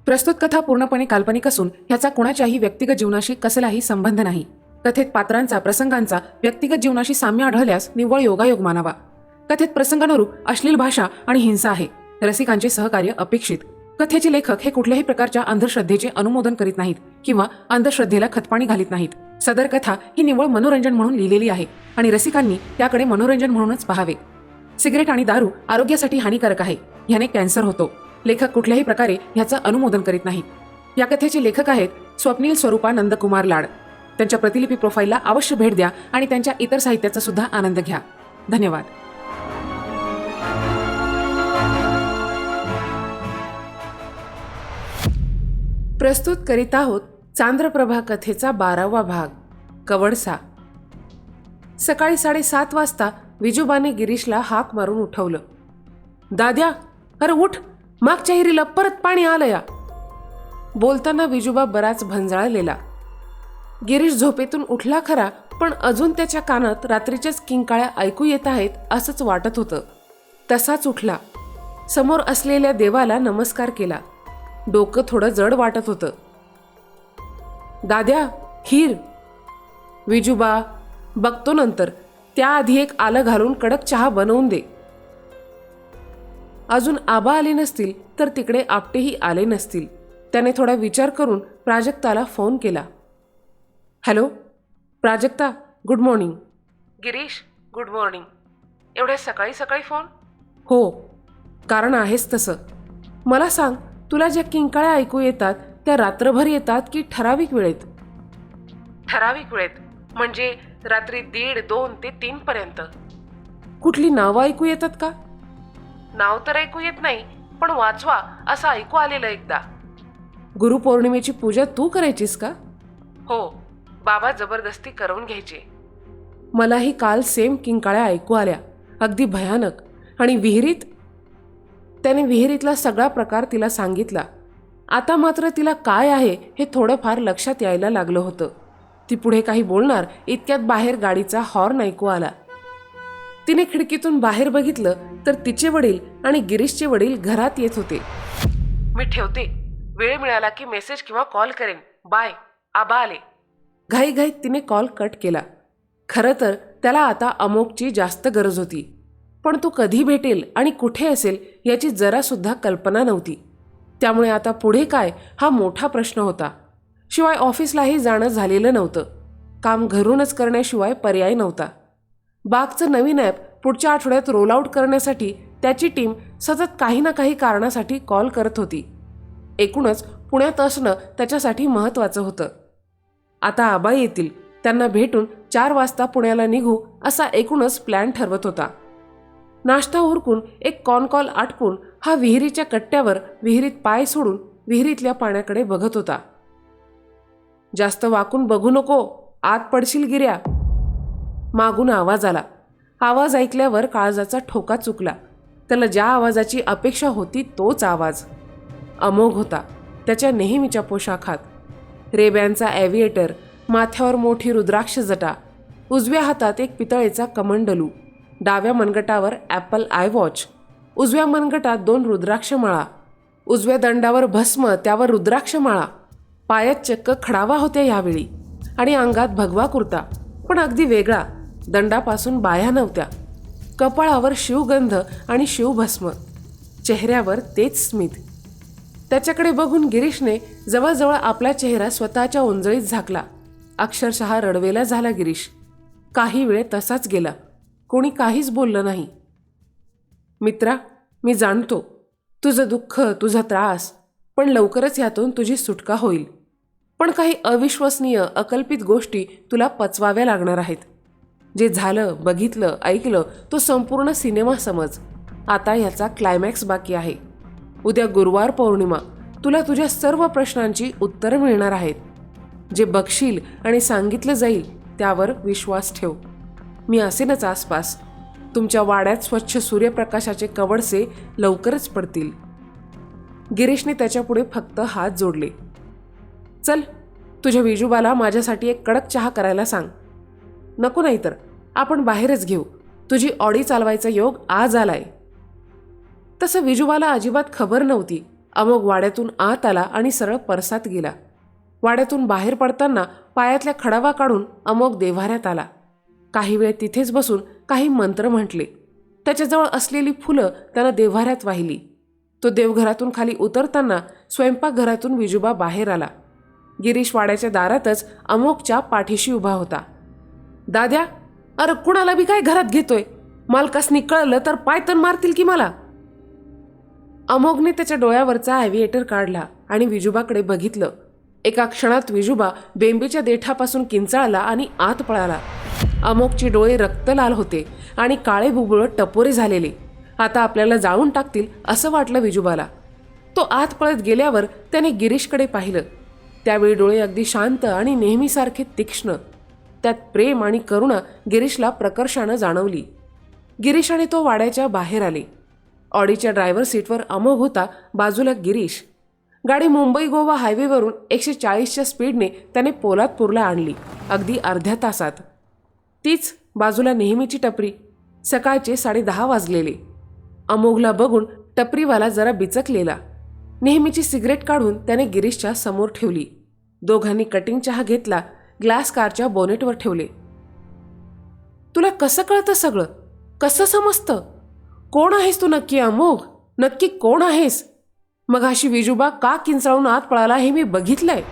प्रस्तुत कथा पूर्णपणे काल्पनिक असून ह्याचा कोणाच्याही व्यक्तिगत जीवनाशी कसलाही संबंध नाही. कथेत पात्रांचा प्रसंगांचा व्यक्तिगत जीवनाशी साम्य आढळल्यास निव्वळ योगायोग मानावा. कथेत प्रसंगानुरूप अश्लील भाषा आणि हिंसा आहे. रसिकांचे सहकार्य अपेक्षित. कथेचे लेखक हे कुठल्याही प्रकारच्या अंधश्रद्धेचे अनुमोदन करीत नाहीत किंवा अंधश्रद्धेला खतपाणी घालीत नाहीत. सदर कथा ही निव्वळ मनोरंजन म्हणून लिहिलेली आहे आणि रसिकांनी त्याकडे मनोरंजन म्हणूनच पाहावे. सिगरेट आणि दारू आरोग्यासाठी हानिकारक आहे. ह्याने कॅन्सर होतो. लेखक कुठल्याही प्रकारे ह्याचं अनुमोदन करीत नाहीत. या कथेचे लेखक आहेत स्वप्नील स्वरूपा नंदकुमार लाड. त्यांच्या प्रतिलिपी प्रोफाईलला अवश्य भेट द्या आणि त्यांच्या इतर साहित्याचा सुद्धा आनंद घ्या. धन्यवाद. प्रस्तुत करीत आहोत चांद्रप्रभा कथेचा 12वा भाग, कवडसा. सकाळी 7:30 वाजता विजूबाने गिरीशला हाक मारून उठवलं. दाद्या, अरे उठ, मागच्या हिरीला परत पाणी आलं या. बोलताना विजूबा बराच भंजाळलेला. गिरीश झोपेतून उठला खरा, पण अजून त्याच्या कानात रात्रीच्याच किंकाळ्या ऐकू येत आहेत असंच वाटत होतं. तसाच उठला. समोर असलेल्या देवाला नमस्कार केला. डोकं थोडं जड वाटत होतं. दाद्या, खीर. विजूबा, बघतो नंतर. त्याआधी एक आलं घालून कडक चहा बनवून दे. अजून आबा आले नसतील तर तिकडे आपटेही आले नसतील. त्याने थोडा विचार करून प्राजक्ताला फोन केला. Hello Prajakta, good morning. Girish, good morning. एवढ्या सकाळी सकाळी फोन? हो, कारण आहेच तसं. मला सांग, तुला ज्या किंकाळ्या ऐकू येतात त्या रात्रभर येतात की ठराविक वेळेत? ठराविक वेळेत म्हणजे रात्री 1:30, 2 ते 3 पर्यंत. कुठली नावं ऐकू येतात का? नाव तर ऐकू येत नाही, पण वाचवा असं ऐकू आलेलं एकदा. गुरुपौर्णिमेची पूजा तू करायचीस का? हो, बाबा जबरदस्ती करवून घ्यायचे. मलाही काल सेम किंकाळ्या ऐकू आल्या, अगदी भयानक. आणि विहिरीत? त्याने विहिरीतला सगळा प्रकार तिला सांगितला. आता मात्र तिला काय आहे हे थोडंफार लक्षात यायला लागलं होतं. ती पुढे काही बोलणार इतक्यात बाहेर गाडीचा हॉर्न ऐकू आला. तिने खिडकीतून बाहेर बघितलं तर तिचे वडील आणि गिरीशचे वडील घरात येत होते. मी ठेवते, वेळ मिळाला की मेसेज किंवा कॉल करेन. बाय, आबा आले. घाईघाईत तिने कॉल कट केला. खरं तर त्याला आता अमोकची जास्त गरज होती, पण तो कधी भेटेल आणि कुठे असेल याची जरासुद्धा कल्पना नव्हती. त्यामुळे आता पुढे काय हा मोठा प्रश्न होता. शिवाय ऑफिसलाही जाणं झालेलं नव्हतं. काम घरूनच करण्याशिवाय पर्याय नव्हता. बागचं नवीन ॲप पुढच्या आठवड्यात रोल आउट करण्यासाठी त्याची टीम सतत काही ना काही कारणासाठी कॉल करत होती. एकूणच पुण्यात असणं त्याच्यासाठी महत्त्वाचं होतं. आता आबा येतील, त्यांना भेटून 4 वाजता पुण्याला निघू असा एकूणच प्लॅन ठरवत होता. नाश्ता उरकून एक कॉल आटपून हा विहिरीच्या कट्ट्यावर विहिरीत पाय सोडून विहिरीतल्या पाण्याकडे बघत होता. जास्त वाकून बघू नको, आत पडशील गिऱ्या. मागून आवाज आला. आवाज ऐकल्यावर काळजाचा ठोका चुकला. त्याला ज्या आवाजाची अपेक्षा होती तोच आवाज. अमोघ होता, त्याच्या नेहमीच्या पोशाखात. रेब्यांचा ॲव्हिएटर, माथ्यावर मोठी रुद्राक्ष जटा, उजव्या हातात एक पितळेचा कमंडलू, डाव्या मनगटावर ॲपल आय वॉच, उजव्या मनगटात 2 रुद्राक्ष माळा, उजव्या दंडावर भस्म, त्यावर रुद्राक्ष माळा. पायात चक्क खडावा होत्या यावेळी आणि अंगात भगवा कुर्ता, पण अगदी वेगळा. दंडापासून बाया नव्हत्या. कपाळावर शिवगंध आणि शिवभस्म, चेहऱ्यावर तेच स्मित. त्याच्याकडे बघून गिरीशने जवळजवळ आपला चेहरा स्वतःच्या ओंजळीत झाकला. अक्षरशः रडवेला झाला गिरीश. काही वेळ तसाच गेला. कोणी काहीच बोललं नाही. मित्रा, मी जाणतो तुझं दुःख, तुझा त्रास, पण लवकरच यातून तुझी सुटका होईल. पण काही अविश्वसनीय अकल्पित गोष्टी तुला पचवाव्या लागणार आहेत. जे झालं, बघितलं, ऐकलं तो संपूर्ण सिनेमा समज. आता याचा क्लायमॅक्स बाकी आहे. उद्या गुरुवार पौर्णिमा. तुला तुझ्या सर्व प्रश्नांची उत्तरं मिळणार आहेत. जे बघशील आणि सांगितलं जाईल त्यावर विश्वास ठेव. मी असेनच आसपास. तुमच्या वाड्यात स्वच्छ सूर्यप्रकाशाचे कवडसे लवकरच पडतील. गिरीशने त्याच्यापुढे फक्त हात जोडले. चल, तुझ्या विजूबाला माझ्यासाठी एक कडक चहा करायला सांग. नको, नाही तर आपण बाहेरच घेऊ. तुझी ऑडी चालवायचा योग आज आलाय. तसं विजूबाला अजिबात खबर नव्हती अमोघ वाड्यातून आत आला आणि सरळ परसात गेला. वाड्यातून बाहेर पडताना पायातल्या खडावा काढून अमोघ देव्हाऱ्यात आला. काही वेळ तिथेच बसून काही मंत्र म्हटले. त्याच्याजवळ असलेली फुलं त्यानं देव्हाऱ्यात वाहिली. तो देवघरातून खाली उतरताना स्वयंपाकघरातून विजोबा बाहेर आला. गिरीश वाड्याच्या दारातच अमोघच्या पाठीशी उभा होता. दाद्या, अरे कुणाला बी काय घरात घेतोय? मालकासनी कळलं तर पायतन मारतील की मला. अमोघने त्याच्या डोळ्यावरचा ॲव्हिएटर काढला आणि विजोबाकडे बघितलं. एका क्षणात विजोबा बेंबीच्या देठापासून किंचाळला आणि आत पळाला. अमोघचे डोळे रक्तलाल होते आणि काळे बुबुळ टपोरे झालेले. आता आपल्याला जाळून टाकतील असं वाटलं विजोबाला. तो आत पळत गेल्यावर त्याने गिरीशकडे पाहिलं. त्यावेळी डोळे अगदी शांत आणि नेहमीसारखे तीक्ष्ण. त्यात प्रेम आणि करुणा गिरीशला प्रकर्षानं जाणवली. गिरीश आणि तो वाड्याच्या बाहेर आले. ऑडीच्या ड्रायव्हर सीटवर अमोघ होता, बाजूला गिरीश. गाडी मुंबई गोवा हायवेवरून 140च्या स्पीडने त्याने पोलादपूरला आणली, अगदी अर्ध्या तासात. तीच बाजूला नेहमीची टपरी. सकाळचे 10:30 वाजलेले. अमोघला बघून टपरीवाला जरा बिचकलेला. नेहमीची सिगरेट काढून त्याने गिरीशच्या समोर ठेवली. दोघांनी कटिंग चहा घेतला, ग्लास कारच्या बोनेटवर ठेवले. तुला कसं कळतं सगळं? कसं समजतं? कोण आहेस तू नक्की अमोघ? नक्की कोण आहेस? मग अशी विजोबा का किंचाळून आत पळाला हे मी बघितलंय.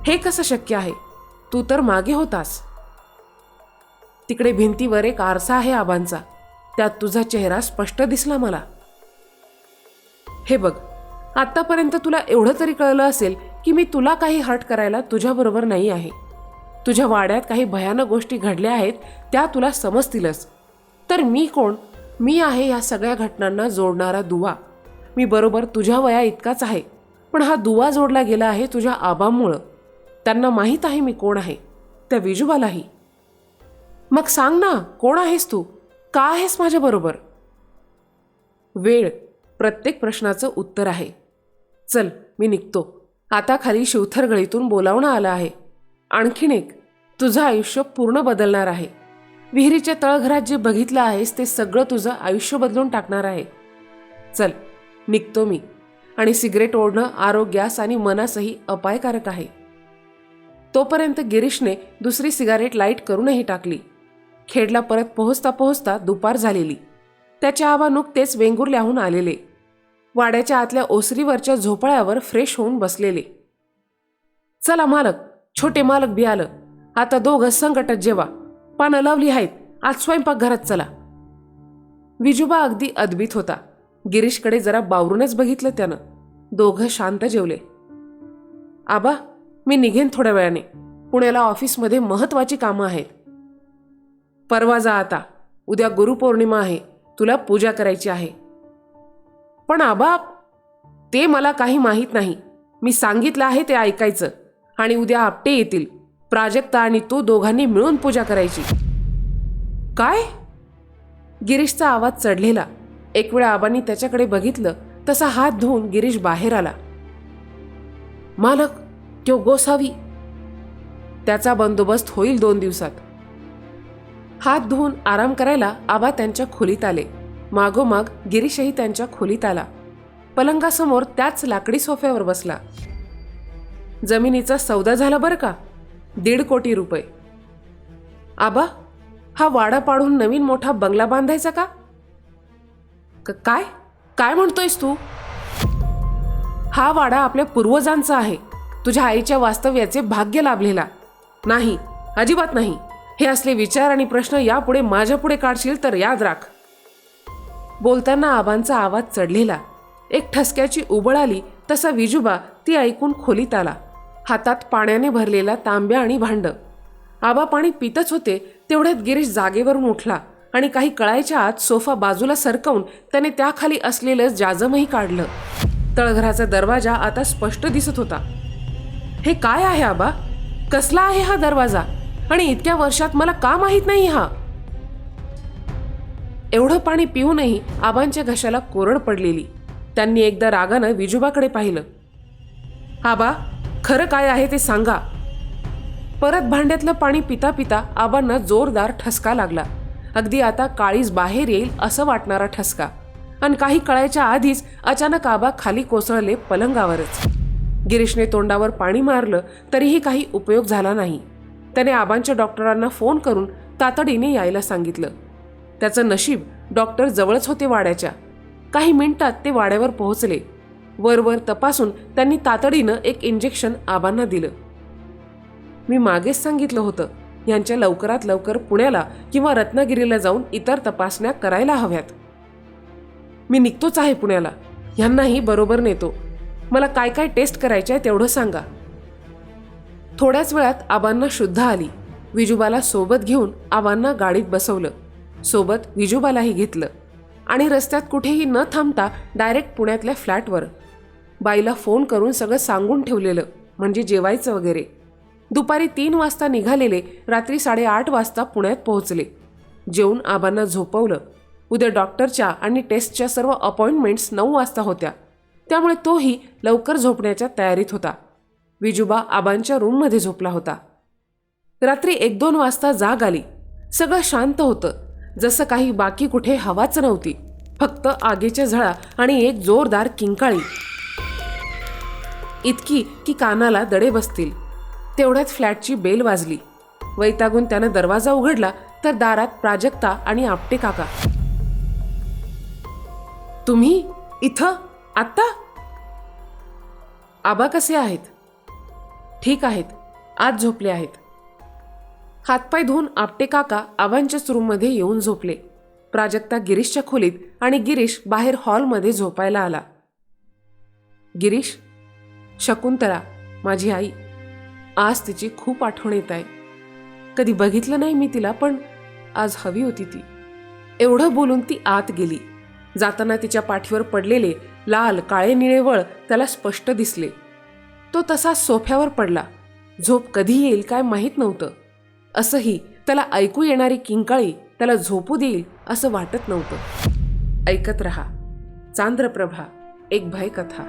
हे कसं शक्य आहे? तू तर मागे होतास. तिकडे भिंतीवर एक आरसा आहे आबांचा. त्यात तुझा चेहरा स्पष्ट दिसला मला. हे बघ, आत्तापर्यंत तुला एवढं तरी कळलं असेल की मी तुला काही हर्ट करायला तुझ्याबरोबर नाही आहे. तुझ्या वाड्यात काही भयानक गोष्टी घडल्या आहेत, त्या तुला समजतीलच. तर मी कोण? मी आहे या सगळ्या घटनांना जोडणारा दुवा. मी बरोबर तुझ्या वया इतकाच आहे, पण हा दुवा जोडला गेला आहे तुझ्या आबांमुळं. त्यांना माहीत आहे मी कोण आहे, त्या विजोबालाही. मग सांग ना, कोण आहेस तू? का आहेस माझ्याबरोबर? वेळ प्रत्येक प्रश्नाचं उत्तर आहे. चल, मी निघतो. आता खाली शिवथरगळीतून बोलावणं आलं आहे. आणखीन एक, तुझं आयुष्य पूर्ण बदलणार आहे. विहिरीच्या तळघरात जे बघितलं आहेस ते सगळं तुझं आयुष्य बदलून टाकणार आहे. चल, निघतो मी. आणि सिगरेट ओढणं आरोग्यास आणि मनासही अपायकारक आहे. तोपर्यंत गिरीशने दुसरी सिगारेट लाईट करूनही टाकली. खेडला परत पोहोचता पोहोचता दुपार झालेली. त्याचे आबा नुकतेच वेंगुर्ल्याहून आलेले. वाड्याच्या आतल्या ओसरीवरच्या झोपाळ्यावर फ्रेश होऊन बसलेले. चला मालक, छोटे मालक बी आलं. आता दोघं संकटात जेवा. पानं लावली आहेत, आज स्वयंपाकघरात चला. विजोबा अगदी अद्भुत होता. गिरीशकडे जरा बावरूनच बघितलं त्यानं. दोघं शांत जेवले. आबा, मी निघेन थोड्या वेळाने. पुण्याला ऑफिसमध्ये महत्वाची कामं आहेत. परवा जा आता. उद्या गुरुपौर्णिमा आहे, तुला पूजा करायची आहे. पण आबा, ते मला काही माहीत नाही. मी सांगितलं आहे ते ऐकायचं. आणि उद्या आपटे येतील. प्राजक्ता आणि तू दोघांनी मिळून पूजा करायची. काय? गिरीशचा आवाज चढलेला. एक वेळा आबांनी त्याच्याकडे बघितलं तसा हात धुवून गिरीश बाहेर आला. मालक, तो गोसावी. त्याचा बंदोबस्त होईल 2 दिवसात. हात धुवून आराम करायला आबा त्यांच्या खोलीत आले. मागोमाग गिरीशही त्यांच्या खोलीत आला. पलंगासमोर त्याच लाकडी सोफ्यावर बसला. जमिनीचा सौदा झाला बरं का, 1.5 कोटी रुपये. आबा, हा वाडा पाडून नवीन मोठा बंगला बांधायचा का? काय काय म्हणतोयस तू? हा वाडा आपल्या पूर्वजांचा आहे. तुझ्या आईच्या वास्तव्याचे भाग्य लाभलेला नाही. अजिबात नाही. हे असले विचार आणि प्रश्न यापुढे माझ्या पुढे काढशील तर याद राख. बोलताना आबांचा आवाज चढलेला. एक ठसक्याची उबळ आली तसा विजोबा ती ऐकून खोलीत आला. हातात पाण्याने भरलेला तांब्या आणि भांड. आबा पाणी पितच होते तेवढ्यात गिरीश जागेवरून उठला आणि काही कळायच्या आत सोफा बाजूला सरकवून त्याने त्याखाली असलेलं जाजमही काढलं. तळघराचा दरवाजा आता स्पष्ट दिसत होता. हे काय आहे आबा? कसला आहे हा दरवाजा? आणि इतक्या वर्षात मला का माहीत नाही हा? एवढं पाणी पिऊनही आबांच्या घशाला कोरड पडलेली. त्यांनी एकदा रागानं विजोबाकडे पाहिलं. आबा, खरं काय आहे ते सांगा. परत भांड्यातलं पाणी पिता पिता आबांना जोरदार ठसका लागला. अगदी आता काळीज बाहेर येईल असं वाटणारा ठसका. आणि काही कळायच्या आधीच अचानक आबा खाली कोसळले पलंगावरच. गिरीशने तोंडावर पाणी मारलं तरीही काही उपयोग झाला नाही. त्याने आबांच्या डॉक्टरांना फोन करून तातडीने यायला सांगितलं. त्याचं नशीब डॉक्टर जवळच होते वाड्याच्या. काही मिनिटात ते वाड्यावर पोहोचले. वरवर तपासून त्यांनी तातडीनं एक इंजेक्शन आबांना दिलं. मी मागेच सांगितलं होतं, यांच्या लवकरात लवकर पुण्याला किंवा रत्नागिरीला जाऊन इतर तपासण्या करायला हव्यात. मी निघतोच आहे पुण्याला. यांनाही बरोबर नेतो. मला काय काय टेस्ट करायचे आहे तेवढं सांगा. थोड्याच वेळात आबांना शुद्ध आली. विजूबाला सोबत घेऊन आबांना गाडीत बसवलं. सोबत विजूबालाही घेतलं आणि रस्त्यात कुठेही न थांबता डायरेक्ट पुण्यातल्या फ्लॅटवर. बाईला फोन करून सगळं सांगून ठेवलेलं, म्हणजे जेवायचं वगैरे. दुपारी 3 वाजता निघालेले रात्री 8:30 वाजता पुण्यात पोहोचले. जेवून आबांना झोपवलं. उद्या डॉक्टरच्या आणि टेस्टच्या सर्व अपॉइंटमेंट्स 9 वाजता होत्या, त्यामुळे तोही लवकर झोपण्याच्या तयारीत होता. विजूबा आबांच्या रूममध्ये झोपला होता. रात्री 1-2 वाजता जाग आली. सगळं शांत होतं, जसं काही बाकी कुठे हवाच नव्हती. फक्त आगीच्या झळा आणि एक जोरदार किंकाळी, इतकी की कानाला दडे बसतील. तेवढ्यात फ्लॅटची बेल वाजली. वैतागून त्यानं दरवाजा उघडला तर दारात प्राजक्ता आणि आपटे काका. तुम्ही इथं आत्ता? आबा कसे आहेत? ठीक आहेत, आज झोपले आहेत. हातपाय धुवून आपटे काका आबांच्याच रूममध्ये येऊन झोपले. प्राजक्ता गिरीशच्या खोलीत आणि गिरीश बाहेर हॉलमध्ये झोपायला आला. गिरीश, शकुंतला माझी आई, आज तिची खूप आठवण येत आहे. कधी बघितलं नाही मी तिला, पण आज हवी होती ती. एवढं बोलून ती आत गेली. जाताना तिच्या पाठीवर पडलेले लाल काळे निळे वळ त्याला स्पष्ट दिसले. तो तसा सोफ्यावर पडला. झोप कधी येईल काय माहीत नव्हतं. असंही त्याला ऐकू येणारी किंकाळी त्याला झोपू देईल असं वाटत नव्हतं. ऐकत रहा चांद्रप्रभा, एक भयकथा.